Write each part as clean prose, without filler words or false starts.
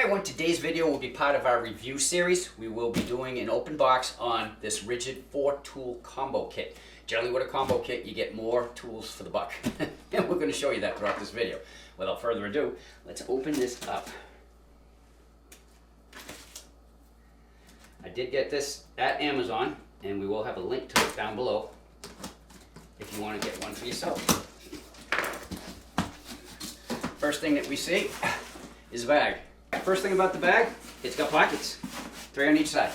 everyone, today's video will be part of our review series. We will be doing an open box on this Ridgid 4-tool combo kit. Generally with a combo kit you get more tools for the buck. And we're going to show you that throughout this video. Without further ado, let's open this up. I did get this at Amazon, and we will have a link to it down below if you want to get one for yourself. First thing that we see is a bag. First thing about the bag, it's got pockets, 3 on each side,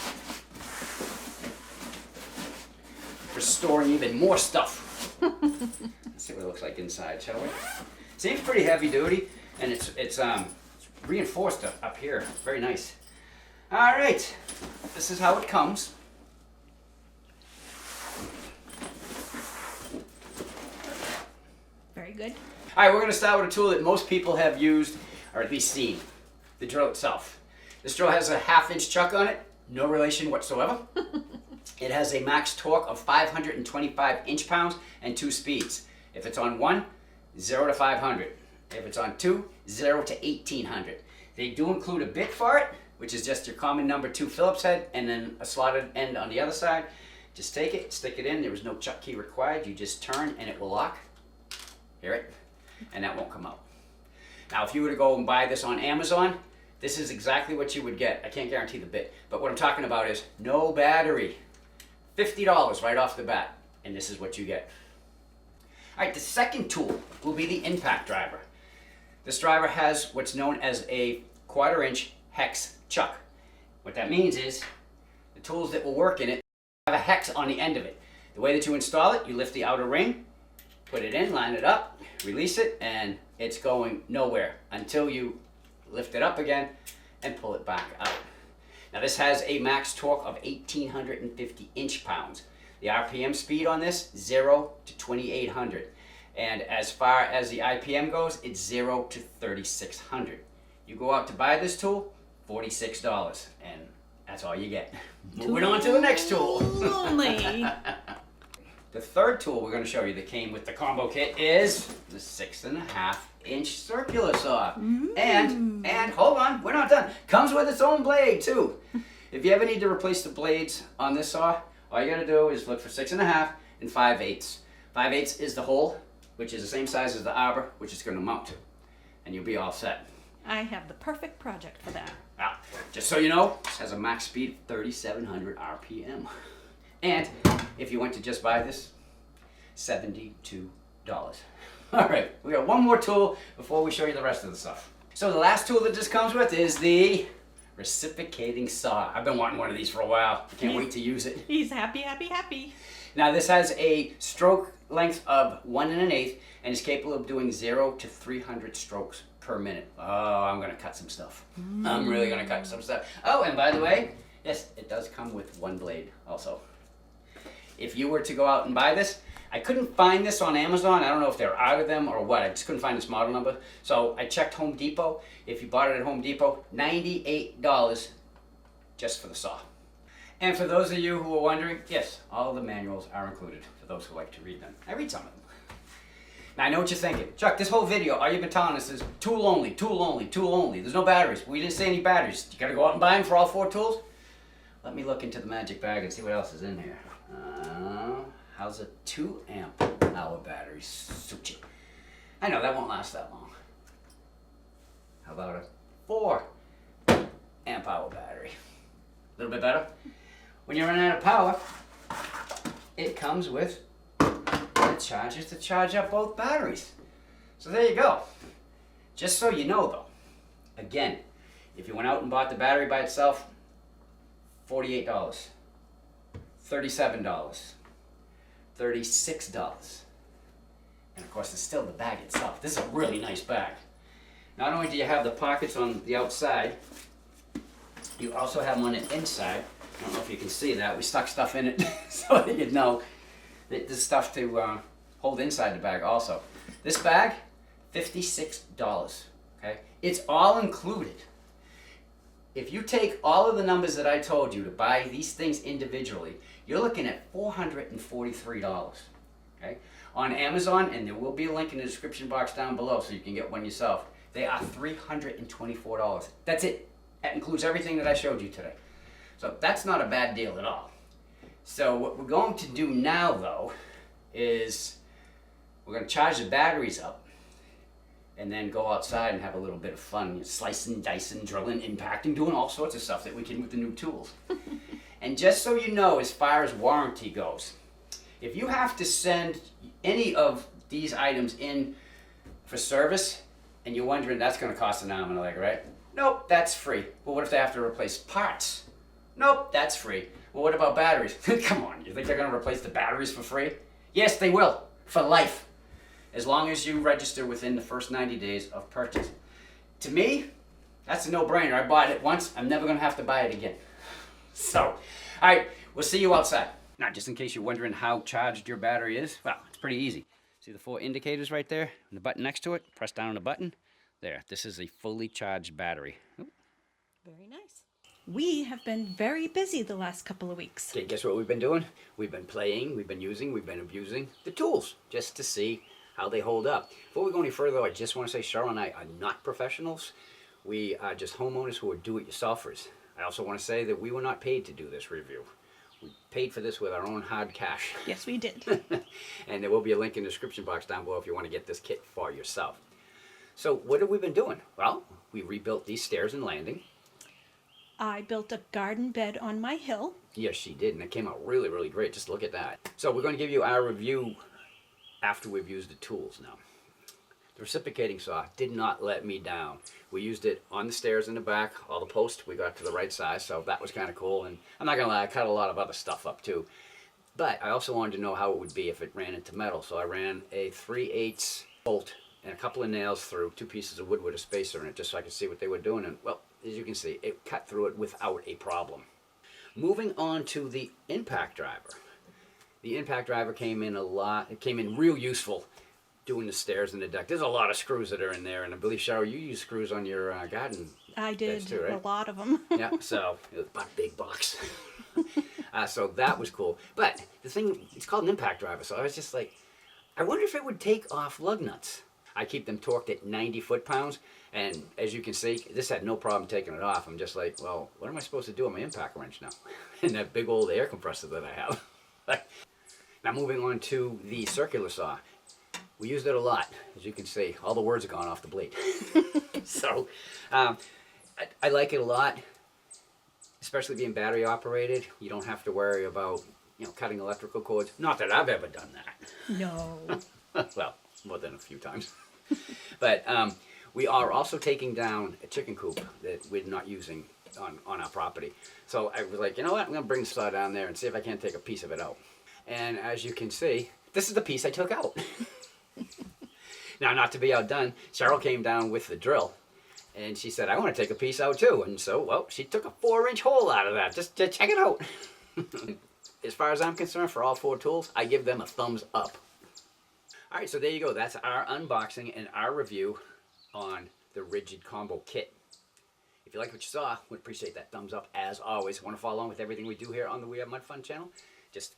for storing even more stuff. Let's see what it looks like inside, shall we? Seems pretty heavy duty, and it's reinforced up here. Very nice. All right, this is how it comes. Very good. All right, we're going to start with a tool that most people have used, or at least seen. The drill itself. This drill has a 1/2-inch chuck on it, no relation whatsoever. It has a max torque of 525 inch-pounds and 2 speeds. If it's on 1, 0 to 500. If it's on 2, 0 to 1800. They do include a bit for it, which is just your common number 2 Phillips head, and then a slotted end on the other side. Just take it, stick it in. There is no chuck key required. You just turn and it will lock. Hear it? And that won't come out. Now, if you were to go and buy this on Amazon, this is exactly what you would get. I can't guarantee the bit, but what I'm talking about is no battery. $50 right off the bat, and this is what you get. All right, the second tool will be the impact driver. This driver has what's known as a 1/4-inch hex chuck. What that means is the tools that will work in it have a hex on the end of it. The way that you install it, you lift the outer ring, put it in, line it up, release it, and it's going nowhere until you lift it up again and pull it back out. Now this has a max torque of 1850 inch-pounds. The RPM speed on this, 0 to 2800. And as far as the IPM goes, it's 0 to 3600. You go out to buy this tool, $46, and that's all you get. Moving on to the next tool. Only. The third tool we're going to show you that came with the combo kit is the 6.5-inch circular saw. And hold on, we're not done. Comes with its own blade too. If you ever need to replace the blades on this saw, all you got to do is look for 6.5 and 5/8. 5/8 is the hole, which is the same size as the arbor, which it's going to mount to, and you'll be all set. I have the perfect project for that. Now, just so you know, this has a max speed of 3,700 RPM. And if you went to just buy this, $72. All right, we got one more tool before we show you the rest of the stuff. So the last tool that this comes with is the reciprocating saw. I've been wanting one of these for a while. I can't wait to use it. He's happy, happy, happy. Now this has a stroke length of 1 1/8 and is capable of doing 0 to 300 strokes per minute. Oh, I'm gonna cut some stuff. I'm really gonna cut some stuff. Oh, and by the way, yes, it does come with one blade also. If you were to go out and buy this, I couldn't find this on Amazon. I don't know if they're out of them or what. I just couldn't find this model number. So I checked Home Depot. If you bought it at Home Depot, $98 just for the saw. And for those of you who are wondering, yes, all the manuals are included for those who like to read them. I read some of them. Now I know what you're thinking. Chuck, this whole video, all you've been telling us is tool only, tool only, tool only. There's no batteries. We didn't say any batteries. You gotta go out and buy them for all 4 tools? Let me look into the magic bag and see what else is in here. How's a 2 amp hour battery suit you? I know that won't last that long. How about a 4 amp hour battery? A little bit better. When you run out of power, it comes with the chargers to charge up both batteries. So there you go. Just so you know though, again, if you went out and bought the battery by itself, $48, $37, $36. And of course there's still the bag itself. This is a really nice bag. Not only do you have the pockets on the outside, you also have them on the inside. I don't know if you can see that. We stuck stuff in it so that you'd know that there's stuff to hold inside the bag also. This bag, $56, okay? It's all included. If you take all of the numbers that I told you to buy these things individually, you're looking at $443, okay? On Amazon, and there will be a link in the description box down below so you can get one yourself, they are $324. That's it. That includes everything that I showed you today. So that's not a bad deal at all. So what we're going to do now though is we're going to charge the batteries up and then go outside and have a little bit of fun, slicing, dicing, drilling, impacting, doing all sorts of stuff that we can with the new tools. And just so you know, as far as warranty goes, if you have to send any of these items in for service and you're wondering that's going to cost an arm and a leg, right? Nope, that's free. Well, what if they have to replace parts? Nope, that's free. Well, what about batteries? Come on, you think they're going to replace the batteries for free? Yes, they will, for life, as long as you register within the first 90 days of purchase. To me, that's a no-brainer. I bought it once, I'm never going to have to buy it again. So, all right, we'll see you outside. Now, just in case you're wondering how charged your battery is, well, it's pretty easy. See the 4 indicators right there and the button next to it? Press down on the button. There, this is a fully charged battery. Ooh. Very nice. We have been very busy the last couple of weeks. Okay, guess what we've been doing? We've been playing, we've been abusing the tools just to see how they hold up. Before we go any further, I just want to say Cheryl and I are not professionals. We are just homeowners who are do-it-yourselfers. I also want to say that we were not paid to do this review. We paid for this with our own hard cash. Yes, we did. And there will be a link in the description box down below if you want to get this kit for yourself. So what have we been doing? Well, we rebuilt these stairs and landing. I built a garden bed on my hill. Yes, she did, and it came out really, really great. Just look at that. So we're going to give you our review after we've used the tools now. The reciprocating saw did not let me down. We used it on the stairs in the back, all the posts, we got to the right size, so that was kind of cool. And I'm not going to lie, I cut a lot of other stuff up too. But I also wanted to know how it would be if it ran into metal, so I ran a 3/8 bolt and a couple of nails through 2 pieces of wood with a spacer in it, just so I could see what they were doing. And well, as you can see, it cut through it without a problem. Moving on to the impact driver. The impact driver came in real useful doing the stairs and the deck. There's a lot of screws that are in there, and I believe, Cheryl, you use screws on your garden. I did, too, right? a lot of them. Yeah, so it was a big box. So that was cool. But the thing, it's called an impact driver, so I was just like, I wonder if it would take off lug nuts. I keep them torqued at 90 foot-pounds, and as you can see, this had no problem taking it off. I'm just like, well, what am I supposed to do with my impact wrench now? And that big old air compressor that I have. Now moving on to the circular saw. We used it a lot, as you can see. All the words have gone off the blade. So, I like it a lot, especially being battery operated. You don't have to worry about, cutting electrical cords. Not that I've ever done that. No. Well, more than a few times. But we are also taking down a chicken coop that we're not using on our property. So I was like, you know what? I'm going to bring the saw down there and see if I can't take a piece of it out. And as you can see, this is the piece I took out. Now, not to be outdone, Cheryl came down with the drill, and she said, I want to take a piece out too. And so, well, she took a 4-inch hole out of that, just to check it out. As far as I'm concerned, for all 4 tools, I give them a thumbs up. All right, so there you go. That's our unboxing and our review on the Ridgid Combo Kit. If you like what you saw, would appreciate that thumbs up. As always, want to follow along with everything we do here on the We Have Mud Fun channel, just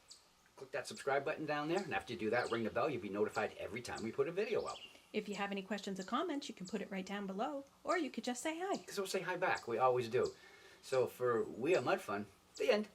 click that subscribe button down there, and after you do that, ring the bell. You'll be notified every time we put a video out. If you have any questions or comments, you can put it right down below, or you could just say hi. Because we'll say hi back. We always do. So for We Are Mud Fun, the end.